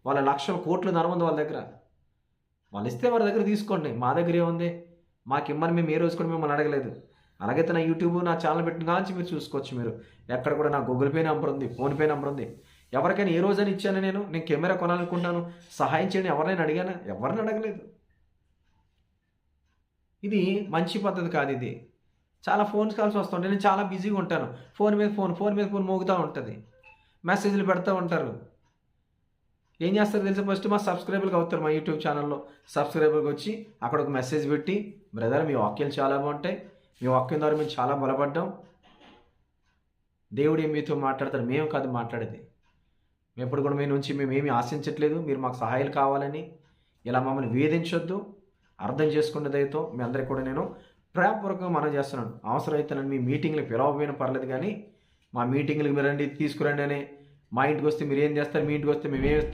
వాళ్ళ లక్షల కోట్లు ధనం ఉంది వాళ్ళ దగ్గర. వాళ్ళు ఇస్తే వారి దగ్గర తీసుకోండి. మా దగ్గర ఏముంది? మాకిమ్మని మేము ఏ రోజు కూడా మిమ్మల్ని అడగలేదు. అలాగైతే నా యూట్యూబ్, నా ఛానల్ పెట్టిన కాంచి మీరు చూసుకోవచ్చు మీరు. ఎక్కడ కూడా నా గూగుల్ పే నంబర్ ఉంది, ఫోన్‌పే నంబర్ ఉంది. ఎవరికైనా ఏ రోజైనా ఇచ్చానా నేను? నేను కెమెరా కొనాలనుకుంటున్నాను, సహాయం చేయండి ఎవరినైనా అడిగానా? ఎవరిని అడగలేదు. ఇది మంచి పద్ధతి కాదిది. చాలా ఫోన్ కాల్స్ వస్తుంటాయి. నేను చాలా బిజీగా ఉంటాను. ఫోన్ మీద ఫోన్, ఫోన్ మీద ఫోన్ మోగుతా ఉంటది. మెసేజ్‌లు పెడతా ఉంటారు. ఏం చేస్తారో తెలుసా? ఫస్ట్ మా సబ్స్క్రైబర్‌లుగా అవుతారు మా యూట్యూబ్ ఛానల్‌లో. సబ్స్క్రైబర్‌గా వచ్చి అక్కడ ఒక మెసేజ్ పెట్టి, బ్రదర్ మీ వాక్యాలు చాలా బాగుంటాయి. మీ వాక్యం ద్వారా మేము చాలా బలపడ్డాం. దేవుడే మీతో మాట్లాడతాడు. మేము కాదు మాట్లాడేది. ఎప్పుడు కూడా మీ నుంచి మేమేమి ఆశించట్లేదు. మీరు మాకు సహాయాలు కావాలని. ఇలా మమ్మల్ని వేధించొద్దు. అర్థం చేసుకునే దయతో మీ అందరికి కూడా నేను ప్రేమపూర్వకంగా మనవి చేస్తున్నాను. అవసరమైతే నన్ను మీ మీటింగ్‌లకి పిలవకపోయినా పర్లేదు గానీ, మా మీటింగ్‌లకి మీరు రండి, తీసుకురండి అని, మా ఇంటికొస్తే మీరేం చేస్తారు? మీ ఇంటికొస్తే మేమేమిస్తాం?